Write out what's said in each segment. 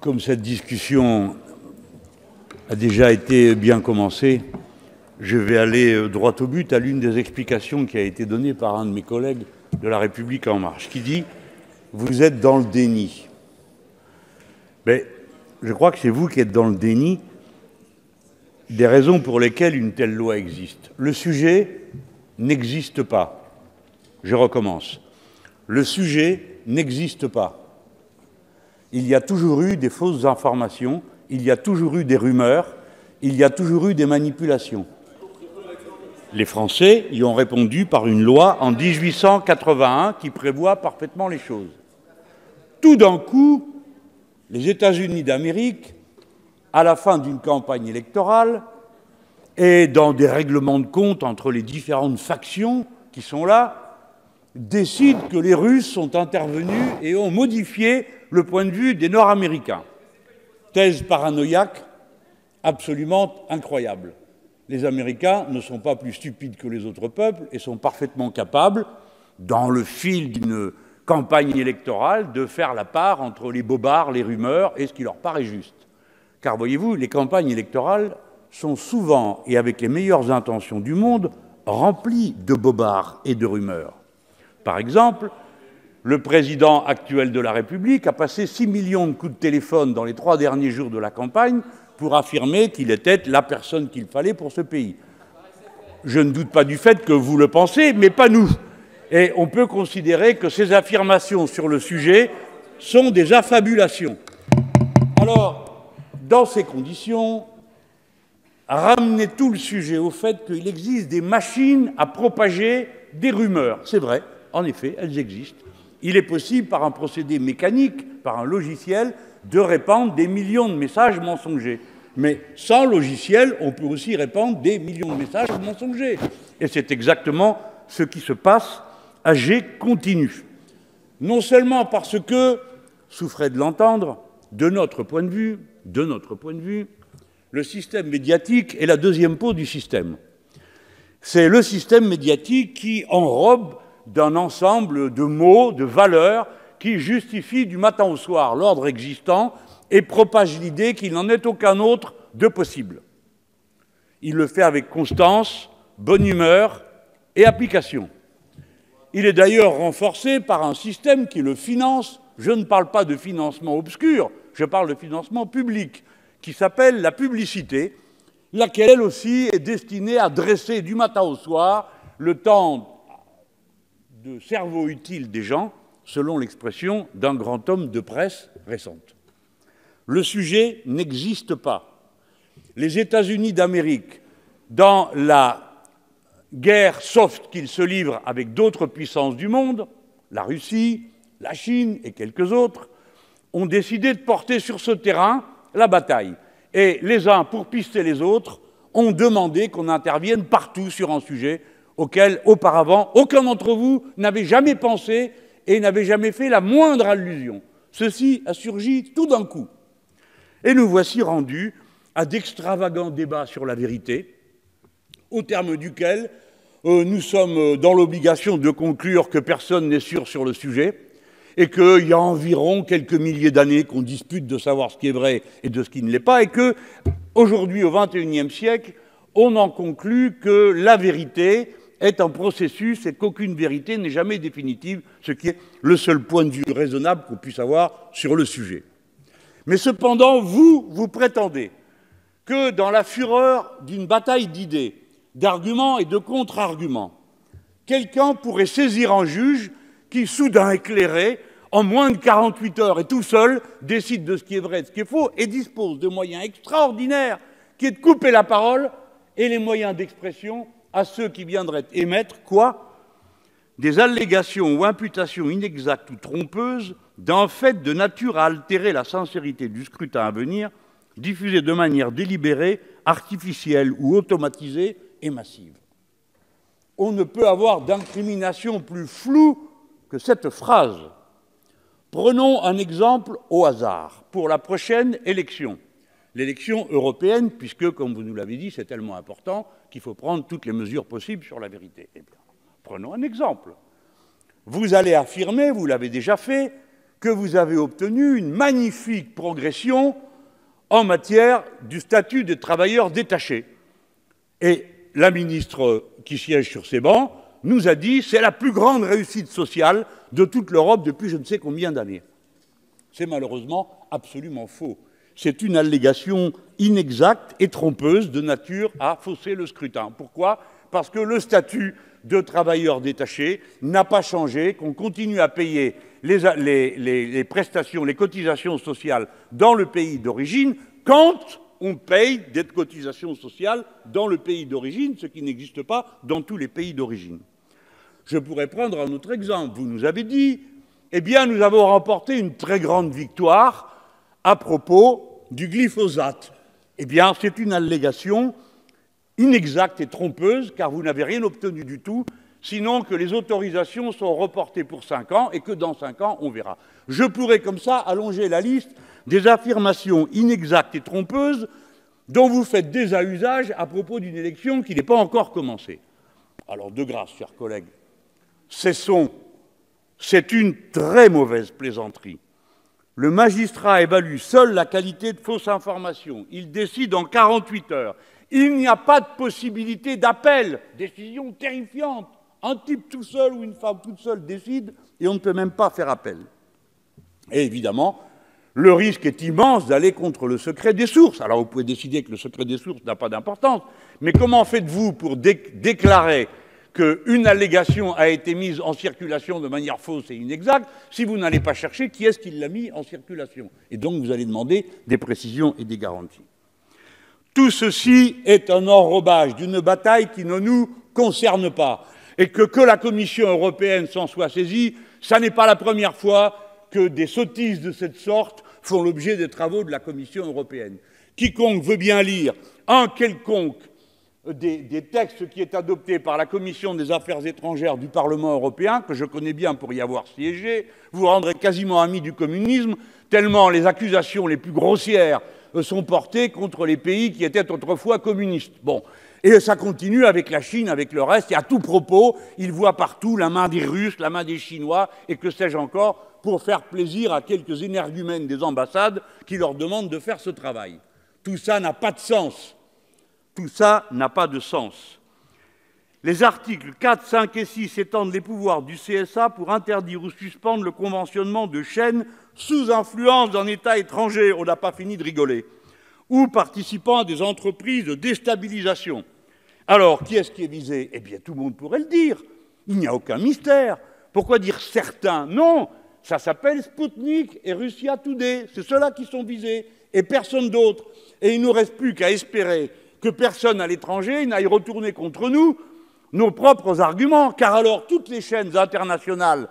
Comme cette discussion a déjà été bien commencée, je vais aller droit au but à l'une des explications qui a été donnée par un de mes collègues de La République En Marche, qui dit « Vous êtes dans le déni ». Mais je crois que c'est vous qui êtes dans le déni des raisons pour lesquelles une telle loi existe. Le sujet n'existe pas. Je recommence. Le sujet n'existe pas. Il y a toujours eu des fausses informations, il y a toujours eu des rumeurs, il y a toujours eu des manipulations. Les Français y ont répondu par une loi en 1881 qui prévoit parfaitement les choses. Tout d'un coup, les États-Unis d'Amérique, à la fin d'une campagne électorale et dans des règlements de compte entre les différentes factions qui sont là, décident que les Russes sont intervenus et ont modifié le point de vue des Nord-Américains. Thèse paranoïaque absolument incroyable. Les Américains ne sont pas plus stupides que les autres peuples et sont parfaitement capables, dans le fil d'une campagne électorale, de faire la part entre les bobards, les rumeurs et ce qui leur paraît juste. Car voyez-vous, les campagnes électorales sont souvent, et avec les meilleures intentions du monde, remplies de bobards et de rumeurs. Par exemple, le président actuel de la République a passé 6 millions de coups de téléphone dans les 3 derniers jours de la campagne pour affirmer qu'il était la personne qu'il fallait pour ce pays. Je ne doute pas du fait que vous le pensez, mais pas nous. Et on peut considérer que ces affirmations sur le sujet sont des affabulations. Alors, dans ces conditions, ramenez tout le sujet au fait qu'il existe des machines à propager des rumeurs. C'est vrai. En effet, elles existent. Il est possible, par un procédé mécanique, par un logiciel, de répandre des millions de messages mensongers. Mais sans logiciel, on peut aussi répandre des millions de messages mensongers. Et c'est exactement ce qui se passe à jet continu. Non seulement parce que, souffrez de l'entendre, de notre point de vue, le système médiatique est la deuxième peau du système. C'est le système médiatique qui enrobe d'un ensemble de mots, de valeurs, qui justifient du matin au soir l'ordre existant et propage l'idée qu'il n'en est aucun autre de possible. Il le fait avec constance, bonne humeur et application. Il est d'ailleurs renforcé par un système qui le finance. Je ne parle pas de financement obscur, je parle de financement public, qui s'appelle la publicité, laquelle elle aussi est destinée à dresser du matin au soir le temps de cerveau utile des gens, selon l'expression d'un grand homme de presse récente. Le sujet n'existe pas. Les États-Unis d'Amérique, dans la guerre soft qu'ils se livrent avec d'autres puissances du monde, la Russie, la Chine et quelques autres, ont décidé de porter sur ce terrain la bataille. Et les uns, pour pister les autres, ont demandé qu'on intervienne partout sur un sujet auquel, auparavant, aucun d'entre vous n'avait jamais pensé et n'avait jamais fait la moindre allusion. Ceci a surgi tout d'un coup. Et nous voici rendus à d'extravagants débats sur la vérité, au terme duquel nous sommes dans l'obligation de conclure que personne n'est sûr sur le sujet et qu'il y a environ quelques milliers d'années qu'on dispute de savoir ce qui est vrai et de ce qui ne l'est pas, et qu'aujourd'hui, au XXIe siècle, on en conclut que la vérité est un processus et qu'aucune vérité n'est jamais définitive, ce qui est le seul point de vue raisonnable qu'on puisse avoir sur le sujet. Mais cependant, vous prétendez que dans la fureur d'une bataille d'idées, d'arguments et de contre-arguments, quelqu'un pourrait saisir un juge qui, soudain éclairé, en moins de 48 heures et tout seul, décide de ce qui est vrai et de ce qui est faux et dispose de moyens extraordinaires qui est de couper la parole et les moyens d'expression à ceux qui viendraient émettre, quoi ? Des allégations ou imputations inexactes ou trompeuses d'un fait de nature à altérer la sincérité du scrutin à venir, diffusé de manière délibérée, artificielle ou automatisée et massive. On ne peut avoir d'incrimination plus floue que cette phrase. Prenons un exemple au hasard pour la prochaine élection. L'élection européenne, puisque, comme vous nous l'avez dit, c'est tellement important qu'il faut prendre toutes les mesures possibles sur la vérité. Eh bien, prenons un exemple. Vous allez affirmer, vous l'avez déjà fait, que vous avez obtenu une magnifique progression en matière du statut des travailleurs détachés. Et la ministre qui siège sur ces bancs nous a dit que c'est la plus grande réussite sociale de toute l'Europe depuis je ne sais combien d'années. C'est malheureusement absolument faux. C'est une allégation inexacte et trompeuse de nature à fausser le scrutin. Pourquoi? Parce que le statut de travailleurs détachés n'a pas changé, qu'on continue à payer les prestations, les cotisations sociales dans le pays d'origine quand on paye des cotisations sociales dans le pays d'origine, ce qui n'existe pas dans tous les pays d'origine. Je pourrais prendre un autre exemple. Vous nous avez dit, eh bien, nous avons remporté une très grande victoire à propos du glyphosate. Eh bien, c'est une allégation inexacte et trompeuse, car vous n'avez rien obtenu du tout, sinon que les autorisations sont reportées pour 5 ans et que dans 5 ans, on verra. Je pourrais comme ça allonger la liste des affirmations inexactes et trompeuses dont vous faites déjà usage à propos d'une élection qui n'est pas encore commencée. Alors, de grâce, chers collègues, cessons. C'est une très mauvaise plaisanterie. Le magistrat évalue seul la qualité de fausse information. Il décide en 48 heures. Il n'y a pas de possibilité d'appel. Décision terrifiante. Un type tout seul ou une femme toute seule décide et on ne peut même pas faire appel. Et évidemment, le risque est immense d'aller contre le secret des sources. Alors vous pouvez décider que le secret des sources n'a pas d'importance, mais comment faites-vous pour déclarer qu'une allégation a été mise en circulation de manière fausse et inexacte si vous n'allez pas chercher qui est-ce qui l'a mis en circulation? Et donc vous allez demander des précisions et des garanties. Tout ceci est un enrobage d'une bataille qui ne nous concerne pas. Et que la Commission européenne s'en soit saisie, ça n'est pas la première fois que des sottises de cette sorte font l'objet des travaux de la Commission européenne. Quiconque veut bien lire un quelconque des textes qui est adopté par la Commission des affaires étrangères du Parlement européen, que je connais bien pour y avoir siégé, vous rendrez quasiment ami du communisme, tellement les accusations les plus grossières sont portées contre les pays qui étaient autrefois communistes. Bon. Et ça continue avec la Chine, avec le reste, et à tout propos, ils voient partout la main des Russes, la main des Chinois, et que sais-je encore, pour faire plaisir à quelques énergumènes des ambassades qui leur demandent de faire ce travail. Tout ça n'a pas de sens. Tout ça n'a pas de sens. Les articles 4, 5 et 6 étendent les pouvoirs du CSA pour interdire ou suspendre le conventionnement de chaînes sous influence d'un État étranger, on n'a pas fini de rigoler, ou participant à des entreprises de déstabilisation. Alors, qui est-ce qui est visé? Eh bien, tout le monde pourrait le dire. Il n'y a aucun mystère. Pourquoi dire certains? Non, ça s'appelle Sputnik et Russia Today. C'est ceux-là qui sont visés, et personne d'autre. Et il ne nous reste plus qu'à espérer que personne à l'étranger n'aille retourner contre nous nos propres arguments, car alors toutes les chaînes internationales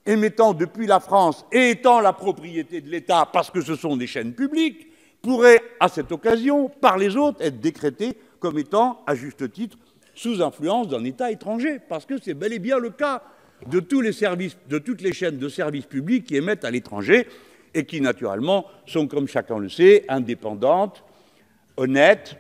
émettant depuis la France et étant la propriété de l'État, parce que ce sont des chaînes publiques, pourraient, à cette occasion, par les autres, être décrétées comme étant, à juste titre, sous influence d'un État étranger, parce que c'est bel et bien le cas de tous les services, de toutes les chaînes de services publics qui émettent à l'étranger et qui, naturellement, sont, comme chacun le sait, indépendantes, honnêtes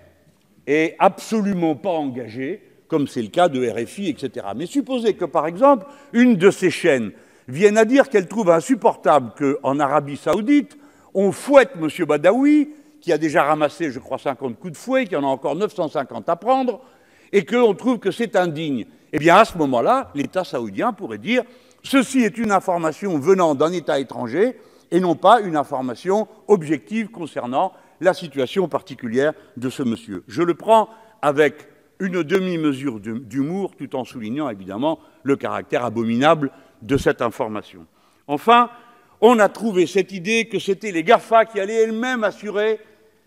et absolument pas engagées, comme c'est le cas de RFI, etc. Mais supposez que, par exemple, une de ces chaînes vienne à dire qu'elle trouve insupportable qu'en Arabie Saoudite, on fouette M. Badawi, qui a déjà ramassé, je crois, 50 coups de fouet, qu'il y en a encore 950 à prendre, et qu'on trouve que c'est indigne. Eh bien, à ce moment-là, l'État saoudien pourrait dire « Ceci est une information venant d'un État étranger et non pas une information objective concernant la situation particulière de ce monsieur. » Je le prends avec une demi-mesure d'humour, tout en soulignant, évidemment, le caractère abominable de cette information. Enfin, on a trouvé cette idée que c'était les GAFA qui allaient elles-mêmes assurer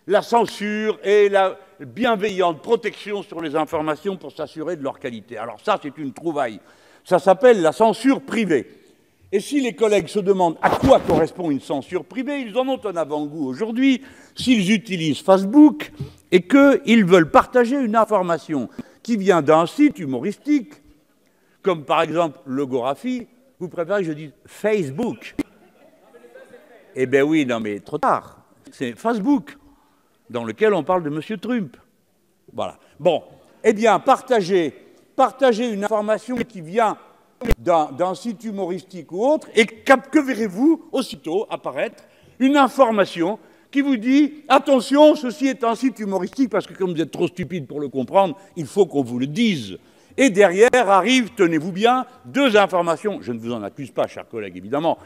la censure et la bienveillante protection sur les informations pour s'assurer de leur qualité. Alors ça, c'est une trouvaille. Ça s'appelle la censure privée. Et si les collègues se demandent à quoi correspond une censure privée, ils en ont un avant-goût aujourd'hui s'ils utilisent Facebook et qu'ils veulent partager une information qui vient d'un site humoristique, comme par exemple Logographie. Vous préférez que je dise Facebook? Eh bien oui, non mais trop tard. C'est Facebook, dans lequel on parle de M. Trump. Voilà. Bon, eh bien, partager une information qui vient d'un site humoristique ou autre, et que verrez-vous aussitôt apparaître une information qui vous dit « Attention, ceci est un site humoristique, parce que comme vous êtes trop stupide pour le comprendre, il faut qu'on vous le dise. » Et derrière arrivent, tenez-vous bien, deux informations, je ne vous en accuse pas, chers collègues, évidemment,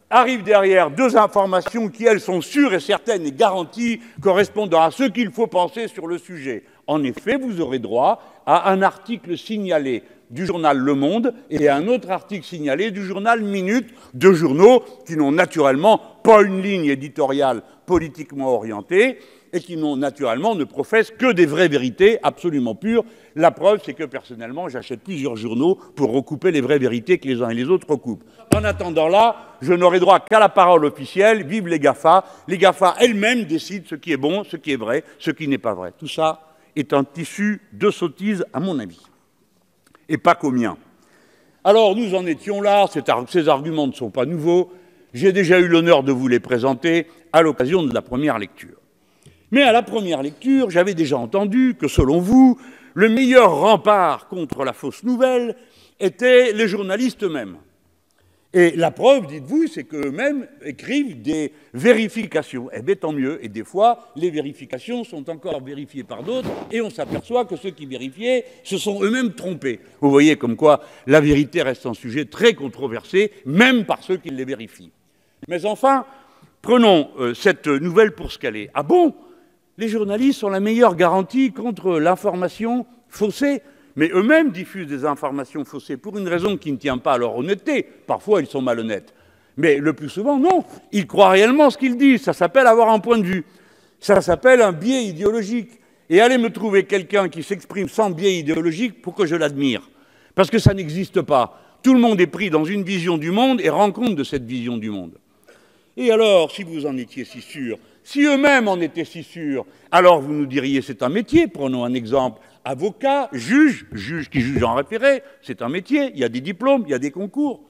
arrivent derrière deux informations qui, elles, sont sûres et certaines et garanties, correspondant à ce qu'il faut penser sur le sujet. En effet, vous aurez droit à un article signalé du journal Le Monde et à un autre article signalé du journal Minute, deux journaux qui n'ont naturellement pas une ligne éditoriale politiquement orientée et qui naturellement ne professent que des vraies vérités absolument pures. La preuve, c'est que personnellement, j'achète plusieurs journaux pour recouper les vraies vérités que les uns et les autres recoupent. En attendant là, je n'aurai droit qu'à la parole officielle. Vive les GAFA. Les GAFA elles-mêmes décident ce qui est bon, ce qui est vrai, ce qui n'est pas vrai. Tout ça est un tissu de sottises, à mon avis, et pas qu'au mien. Alors, nous en étions là, ces arguments ne sont pas nouveaux. J'ai déjà eu l'honneur de vous les présenter à l'occasion de la première lecture. Mais à la première lecture, j'avais déjà entendu que, selon vous, le meilleur rempart contre la fausse nouvelle étaient les journalistes eux-mêmes. Et la preuve, dites-vous, c'est qu'eux-mêmes écrivent des vérifications. Eh bien, tant mieux. Et des fois, les vérifications sont encore vérifiées par d'autres, et on s'aperçoit que ceux qui vérifiaient se sont eux-mêmes trompés. Vous voyez comme quoi la vérité reste un sujet très controversé, même par ceux qui les vérifient. Mais enfin, prenons cette nouvelle pour ce qu'elle est. Ah bon ? Les journalistes sont la meilleure garantie contre l'information faussée. Mais eux-mêmes diffusent des informations faussées pour une raison qui ne tient pas à leur honnêteté. Parfois, ils sont malhonnêtes. Mais le plus souvent, non. Ils croient réellement ce qu'ils disent. Ça s'appelle avoir un point de vue. Ça s'appelle un biais idéologique. Et allez me trouver quelqu'un qui s'exprime sans biais idéologique pour que je l'admire. Parce que ça n'existe pas. Tout le monde est pris dans une vision du monde et rend compte de cette vision du monde. Et alors, si vous en étiez si sûr, si eux-mêmes en étaient si sûrs, alors vous nous diriez c'est un métier. Prenons un exemple. Avocat, juge qui juge en référé, c'est un métier. Il y a des diplômes, il y a des concours.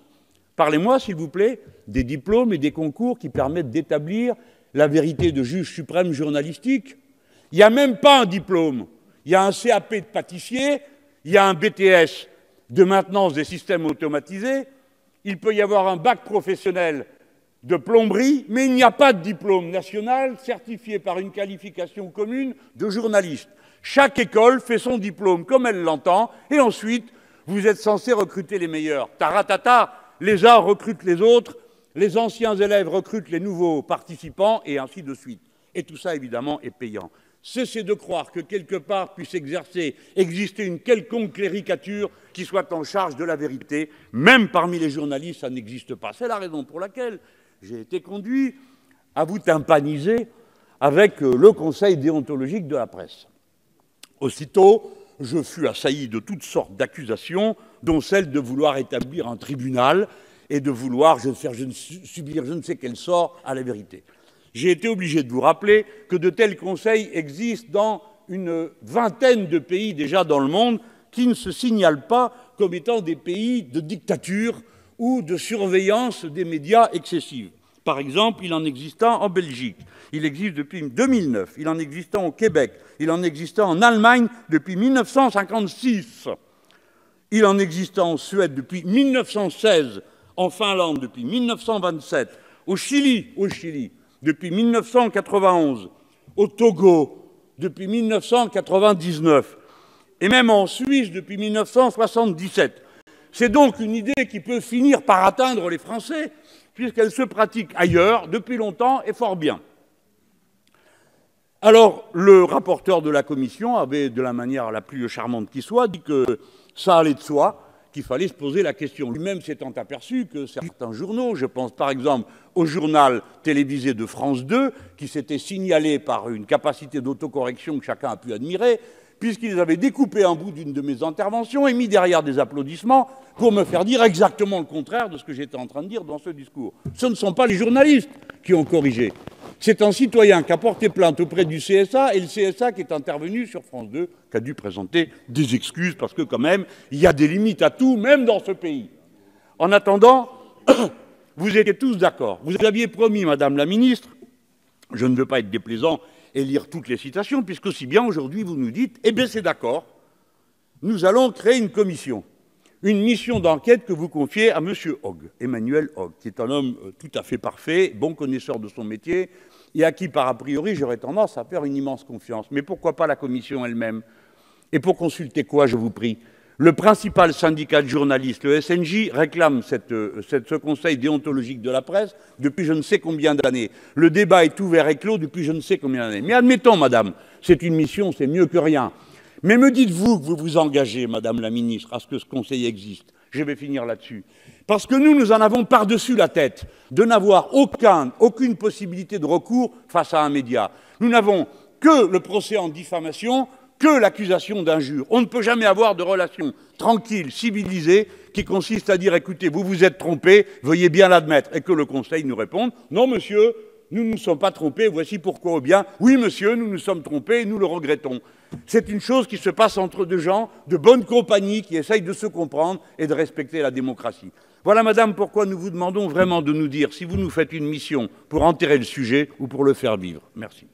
Parlez-moi, s'il vous plaît, des diplômes et des concours qui permettent d'établir la vérité de juge suprême journalistique. Il n'y a même pas un diplôme. Il y a un CAP de pâtissier, il y a un BTS de maintenance des systèmes automatisés, il peut y avoir un bac professionnel de plomberie, mais il n'y a pas de diplôme national certifié par une qualification commune de journaliste. Chaque école fait son diplôme comme elle l'entend, et ensuite, vous êtes censé recruter les meilleurs. Taratata, les uns recrutent les autres, les anciens élèves recrutent les nouveaux participants, et ainsi de suite. Et tout ça, évidemment, est payant. Cessez de croire que quelque part puisse exister une quelconque cléricature qui soit en charge de la vérité. Même parmi les journalistes, ça n'existe pas. C'est la raison pour laquelle j'ai été conduit à vous tympaniser avec le Conseil déontologique de la presse. Aussitôt, je fus assailli de toutes sortes d'accusations, dont celle de vouloir établir un tribunal et de vouloir subir je ne sais quel sort à la vérité. J'ai été obligé de vous rappeler que de tels conseils existent dans une vingtaine de pays déjà dans le monde qui ne se signalent pas comme étant des pays de dictature ou de surveillance des médias excessive. Par exemple, il en existe un en Belgique, il existe depuis 2009, il en existe un au Québec, il en existe un en Allemagne depuis 1956, il en existe un en Suède depuis 1916, en Finlande depuis 1927, au Chili depuis 1991, au Togo depuis 1999, et même en Suisse depuis 1977. C'est donc une idée qui peut finir par atteindre les Français, puisqu'elle se pratique ailleurs depuis longtemps et fort bien. Alors, le rapporteur de la commission avait, de la manière la plus charmante qui soit, dit que ça allait de soi, qu'il fallait se poser la question. Lui-même s'étant aperçu que certains journaux, je pense par exemple au journal télévisé de France 2, qui s'était signalé par une capacité d'autocorrection que chacun a pu admirer, puisqu'ils avaient découpé un bout d'une de mes interventions et mis derrière des applaudissements pour me faire dire exactement le contraire de ce que j'étais en train de dire dans ce discours. Ce ne sont pas les journalistes qui ont corrigé. C'est un citoyen qui a porté plainte auprès du CSA, et le CSA qui est intervenu sur France 2, qui a dû présenter des excuses, parce que quand même, il y a des limites à tout, même dans ce pays. En attendant, vous étiez tous d'accord. Vous aviez promis, Madame la Ministre, je ne veux pas être déplaisant et lire toutes les citations, puisque si bien aujourd'hui vous nous dites « Eh bien c'est d'accord, nous allons créer une commission ». une mission d'enquête que vous confiez à M. Hogg, Emmanuel Hogg, qui est un homme tout à fait parfait, bon connaisseur de son métier, et à qui, par a priori, j'aurais tendance à faire une immense confiance. Mais pourquoi pas la commission elle-même? Et pour consulter quoi, je vous prie? Le principal syndicat de journalistes, le SNJ, réclame ce conseil déontologique de la presse depuis je ne sais combien d'années. Le débat est ouvert et clos depuis je ne sais combien d'années. Mais admettons, madame, c'est une mission, c'est mieux que rien. Mais me dites-vous que vous vous engagez, madame la ministre, à ce que ce conseil existe? Je vais finir là-dessus. Parce que nous en avons par-dessus la tête de n'avoir aucune possibilité de recours face à un média. Nous n'avons que le procès en diffamation, que l'accusation d'injure. On ne peut jamais avoir de relation tranquille, civilisée, qui consiste à dire, écoutez, vous vous êtes trompé, veuillez bien l'admettre, et que le Conseil nous réponde, non monsieur, nous ne nous sommes pas trompés, voici pourquoi, ou bien, oui monsieur, nous nous sommes trompés, et nous le regrettons. C'est une chose qui se passe entre deux gens de bonne compagnie qui essayent de se comprendre et de respecter la démocratie. Voilà, madame, pourquoi nous vous demandons vraiment de nous dire si vous nous faites une mission pour enterrer le sujet ou pour le faire vivre. Merci.